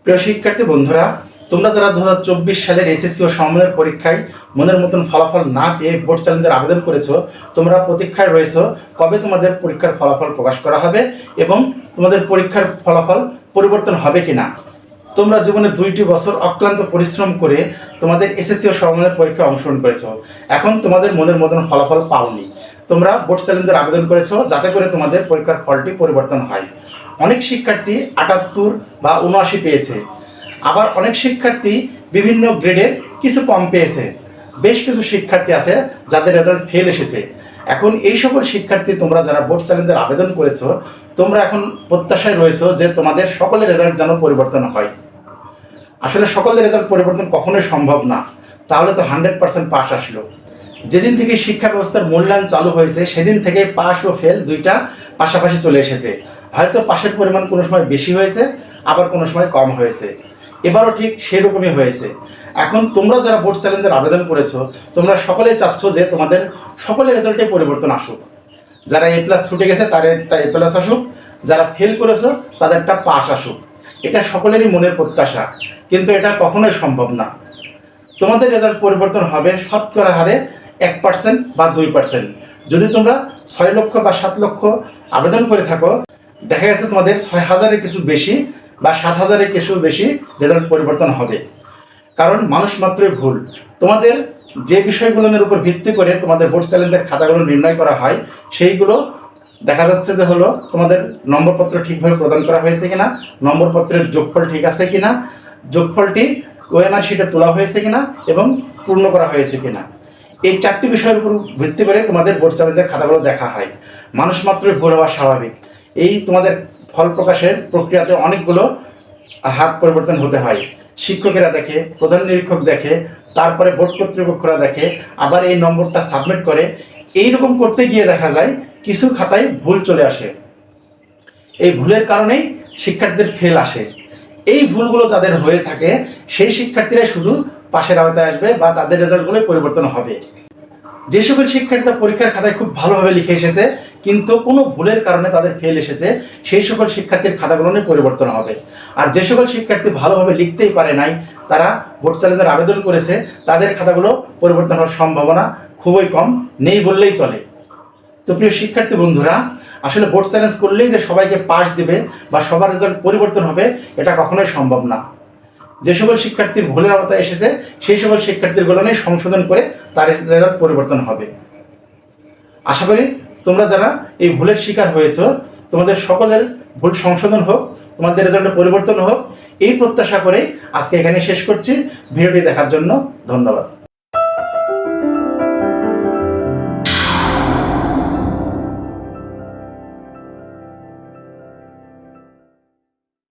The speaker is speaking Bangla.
প্রিয় শিক্ষার্থী বন্ধুরা, তোমরা যারা 2024 সালের এসএসসি ও সমমানের পরীক্ষায় মনের মতন ফলাফল না পেয়ে বোর্ড চ্যালেঞ্জের আবেদন করেছো, তোমরা প্রতীক্ষায় রয়েছো কবে তোমাদের পরীক্ষার ফলাফল প্রকাশ করা হবে এবং তোমাদের পরীক্ষার ফলাফল পরিবর্তন হবে কিনা। তোমরা জীবনে 2টি বছর অক্লান্ত পরিশ্রম করে তোমাদের এসএসসি ও সমমানের পরীক্ষায় অংশগ্রহণ করেছো। এখন তোমাদের মনের মতন ফলাফল পাওনি। তোমরা বোর্ড চ্যালেঞ্জের আবেদন করেছো যাতে করে তোমাদের পরীক্ষার ফলটি পরিবর্তন হয়। অনেক শিক্ষার্থী 78 বা 79 পেয়েছে, আবার অনেক শিক্ষার্থী বিভিন্ন গ্রেডের কিছু কম পেয়েছে। বেশ কিছু শিক্ষার্থী আছে যাদের রেজাল্ট ফেল এসেছে। এখন এই সকল শিক্ষার্থী তোমরা যারা বোর্ড চ্যালেঞ্জের আবেদন করেছো, তোমরা এখন প্রত্যাশায় রয়েছো যে তোমাদের সকলের রেজাল্ট যেন পরিবর্তন হয়। আসলে সকলের রেজাল্ট পরিবর্তন কখনোই সম্ভব না, তাহলে তো 100% পাস আসলো। যেদিন থেকে শিক্ষা ব্যবস্থার মূল্যায়ন চালু হয়েছে সেদিন থেকে পাস ও ফেল দুইটা পাশাপাশি চলে এসেছে। হয়তো পাশের পরিমাণ কোনো সময় বেশি হয়েছে, আবার কোনো সময় কম হয়েছে। এবারও ঠিক সেরকমই হয়েছে। এখন তোমরা যারা বোর্ড চ্যালেঞ্জের আবেদন করেছো, তোমরা সকলেই চাচ্ছ যে তোমাদের সকলের রেজাল্টে পরিবর্তন আসুক। যারা A+ ছুটে গেছে তাদের A+ আসুক, যারা ফেল করেছো তাদেরটা পাস আসুক। এটা সকলেরই মনের প্রত্যাশা, কিন্তু এটা কখনোই সম্ভব না। তোমাদের রেজাল্ট পরিবর্তন হবে শতকরা হারে 1% বা 2%। যদি তোমরা 6 লক্ষ বা 7 লক্ষ আবেদন করে থাকো, দেখা গেছে তোমাদের 6000-এর কিছু বেশি বা 7000-এর কিছু বেশি রেজাল্ট পরিবর্তন হবে। কারণ মানুষ মাত্রই ভুল। তোমাদের যে বিষয়গুলোর উপর ভিত্তি করে তোমাদের বোর্ড চ্যালেঞ্জের খাতাগুলো নির্ণয় করা হয়, সেইগুলো দেখা যাচ্ছে যে হলো তোমাদের নম্বরপত্র ঠিকভাবে প্রদান করা হয়েছে কিনা, নম্বরপত্রের যোগফল ঠিক আছে কিনা, যোগফলটি ওএমআর শিটে তোলা হয়েছে কিনা এবং পূর্ণ করা হয়েছে কিনা। এই 4টি বিষয়ের উপর ভিত্তি করে তোমাদের বোর্ড চ্যালেঞ্জের খাতাগুলো দেখা হয়। মানুষ মাত্রই ভুল হওয়া স্বাভাবিক। এই তোমাদের ফল প্রকাশের প্রক্রিয়াতে অনেকগুলো হাত পরিবর্তন হতে হয়। শিক্ষকেরা দেখে, প্রধান নিরীক্ষক দেখে, তারপরে বোর্ড কর্তৃপক্ষরা দেখে, আবার এই নম্বরটা সাবমিট করে। এইরকম করতে গিয়ে দেখা যায় কিছু খাতায় ভুল চলে আসে। এই ভুলের কারণেই শিক্ষার্থীদের ফেল আসে। এই ভুলগুলো যাদের হয়ে থাকে সেই শিক্ষার্থীরাই শুধু পাশের আওতায় আসবে বা তাদের রেজাল্টগুলো পরিবর্তন হবে। যে সকল শিক্ষার্থীরা পরীক্ষার খাতায় খুব ভালোভাবে লিখে এসেছে কিন্তু কোনো ভুলের কারণে তাদের ফেল এসেছে, সেই সকল শিক্ষার্থীর খাতাগুলো নিয়ে পরিবর্তন হবে। আর যে সকল শিক্ষার্থী ভালোভাবে লিখতেই পারে নাই, তারা বোর্ড চ্যালেঞ্জের আবেদন করেছে, তাদের খাতাগুলো পরিবর্তন হওয়ার সম্ভাবনা খুবই কম, নেই বললেই চলে। তো প্রিয় শিক্ষার্থী বন্ধুরা, আসলে বোর্ড চ্যালেঞ্জ করলেই যে সবাইকে পাস দেবে বা সবার রেজাল্ট পরিবর্তন হবে, এটা কখনোই সম্ভব না। যে সকল শিক্ষার্থীর ভুলের আওতায় এসেছে সেই সকল শিক্ষার্থীগুলো নিয়ে সংশোধন করে তার রেজাল্ট পরিবর্তন হবে। আশা করি তোমরা যারা এই ভুলের শিকার হয়েছ, তোমাদের সকলের ভুল সংশোধন হোক, তোমাদের রেজাল্টে পরিবর্তন হোক, এই প্রত্যাশা করে আজকে এখানে শেষ করছি। ভিডিওটি দেখার জন্য ধন্যবাদ।